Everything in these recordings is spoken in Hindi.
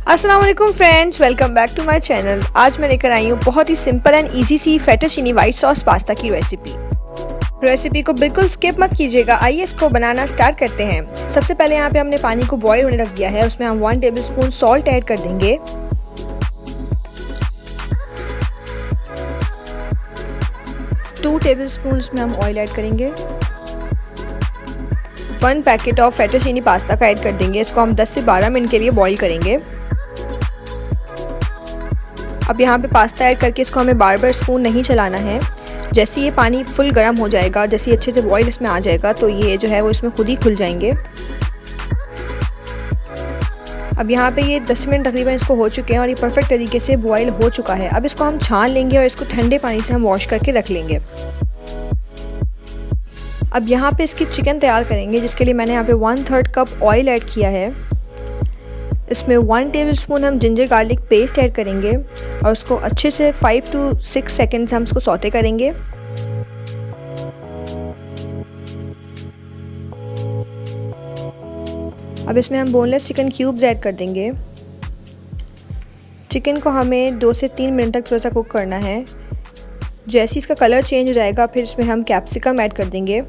अस्सलाम वालेकुम friends, welcome back to my channel. आज मैं लेकर आई हूँ बहुत ही सिंपल एंड इजी सी फेटोचीनी वाइट सॉस पास्ता की रेसिपी को बिल्कुल स्किप मत कीजिएगा। आइए इसको बनाना स्टार्ट करते हैं। सबसे पहले यहाँ पे हमने पानी को बॉईल होने रख दिया है। उसमें हम 1 टेबलस्पून सॉल्ट ऐड कर देंगे। टू टेबलस्पून उसमें हम ऑयल ऐड करेंगे। 1 पैकेट ऑफ फेटोचीनी पास्ता का ऐड कर देंगे। इसको हम 10 से 12 मिनट के लिए बॉईल करेंगे। अब यहाँ पे पास्ता ऐड करके इसको हमें बार बार स्पून नहीं चलाना है। जैसे ये पानी फुल गर्म हो जाएगा, जैसे अच्छे से बॉईल इसमें आ जाएगा, तो ये जो है वो इसमें खुद ही खुल जाएंगे। अब यहाँ पे ये 10 मिनट तकरीबन इसको हो चुके हैं और ये परफेक्ट तरीके से बॉईल हो चुका है। अब इसको हम छान लेंगे और इसको ठंडे पानी से हम वॉश करके रख लेंगे। अब यहाँ पे इसकी चिकन तैयार करेंगे, जिसके लिए मैंने यहाँ पे 1/3 कप ऑयल ऐड किया है। इसमें 1 टेबलस्पून हम जिंजर गार्लिक पेस्ट ऐड करेंगे और उसको अच्छे से 5 से 6 सेकंड्स हम इसको सौटे करेंगे। अब इसमें हम बोनलेस चिकन क्यूब्स ऐड कर देंगे। चिकन को हमें 2 से 3 मिनट तक थोड़ा सा कुक करना है। जैसे ही इसका कलर चेंज हो जाएगा, फिर इसमें हम कैप्सिकम ऐड कर देंगे।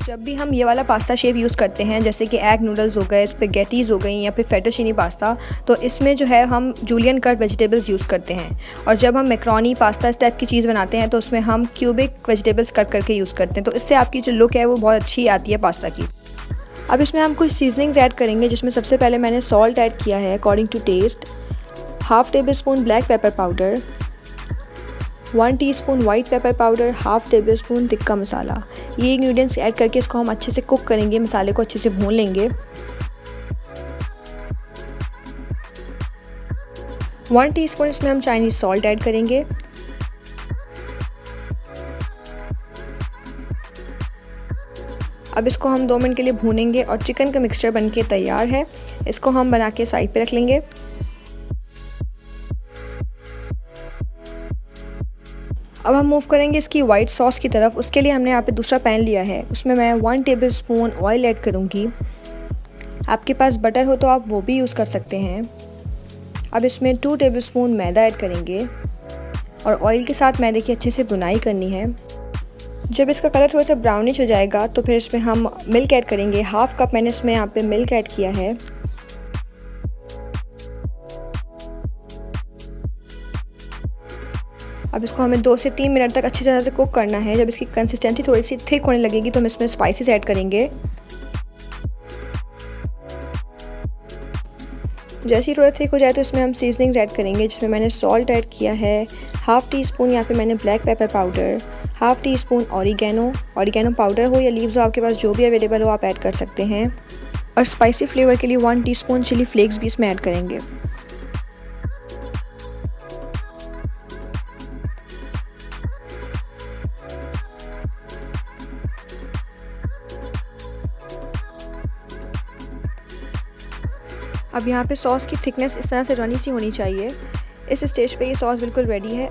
जब भी हम ये वाला पास्ता शेप यूज़ करते हैं, जैसे कि एग नूडल्स हो गए, स्पैगेटीज़ हो गई या फिर फेटोचीनी पास्ता, तो इसमें जो है हम जूलियन कट वेजिटेबल्स यूज़ करते हैं। और जब हम मैक्रोनी पास्ता इस टाइप की चीज़ बनाते हैं तो उसमें हम क्यूबिक वेजिटेबल्स कट करके यूज़ करते हैं। तो इससे आपकी जो लुक है वो बहुत अच्छी आती है पास्ता की। अब इसमें हम कुछ सीजनिंग्स ऐड करेंगे, जिसमें सबसे पहले मैंने सॉल्ट ऐड किया है according to taste, 1/2 tablespoon black pepper powder, 1 teaspoon white pepper powder, 1/2 tablespoon tikka masala. ये इंग्रेडिएंट्स ऐड करके इसको हम अच्छे से कुक करेंगे, मसाले को अच्छे से भून लेंगे। 1 टीस्पून इसमें हम चाइनीज़ सॉल्ट ऐड करेंगे। अब इसको हम 2 मिनट के लिए भूनेंगे और चिकन का मिक्सचर बनके तैयार है। इसको हम बना के साइड पे रख लेंगे। अब हम मूव करेंगे इसकी वाइट सॉस की तरफ। उसके लिए हमने यहाँ पे दूसरा पैन लिया है। उसमें मैं 1 टेबलस्पून ऑयल ऐड करूँगी। आपके पास बटर हो तो आप वो भी यूज़ कर सकते हैं। अब इसमें 2 टेबलस्पून मैदा ऐड करेंगे और ऑयल के साथ मैदे की अच्छे से बुनाई करनी है। जब इसका कलर थोड़ा सा ब्राउनिश हो जाएगा तो फिर इसमें हम मिल्क ऐड करेंगे। 1/2 कप मैंने इसमें यहाँ पे मिल्क ऐड किया है। अब इसको हमें 2 से 3 मिनट तक अच्छी तरह से कुक करना है। जब इसकी कंसिस्टेंसी थोड़ी सी थिक होने लगेगी तो हम इसमें स्पाइसेस ऐड करेंगे। जैसे ही थोड़ा थिक हो जाए तो इसमें हम सीजनिंग्स ऐड करेंगे, जिसमें मैंने सॉल्ट ऐड किया है, 1/2 टीस्पून यहाँ पे मैंने black pepper powder, 1/2 teaspoon oregano powder हो या लीव्स हो, आपके पास जो भी अवेलेबल हो आप ऐड कर सकते हैं। और स्पाइसी फ्लेवर के लिए 1 टीस्पून चिली फ्लेक्स भी इसमें ऐड करेंगे। अब यहाँ पे सॉस की थिकनेस इस तरह से रनी सी होनी चाहिए। इस स्टेज पे ये सॉस बिल्कुल रेडी है।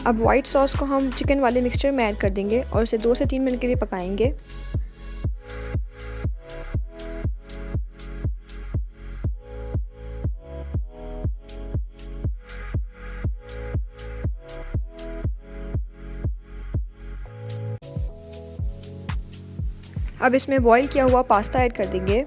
अब वाइट सॉस को हम चिकन वाले मिक्सचर में ऐड कर देंगे और इसे 2 से 3 मिनट के लिए पकाएंगे। अब इसमें बॉईल किया हुआ पास्ता ऐड कर देंगे।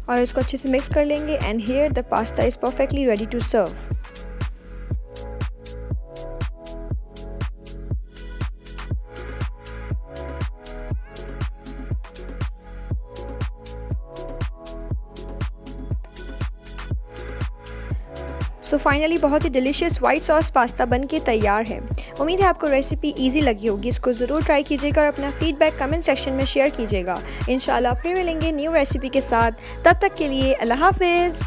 और इसको अच्छे से मिक्स कर लेंगे। And here the pasta is perfectly ready to serve. So finally बहुत ही डिलीशियस वाइट सॉस पास्ता बन के तैयार है। उम्मीद है आपको रेसिपी इजी लगी होगी। इसको ज़रूर ट्राई कीजिएगा और अपना फीडबैक कमेंट सेक्शन में शेयर कीजिएगा। इंशाल्लाह फिर मिलेंगे न्यू रेसिपी के साथ। तब तक के लिए अल्लाह हाफिज़।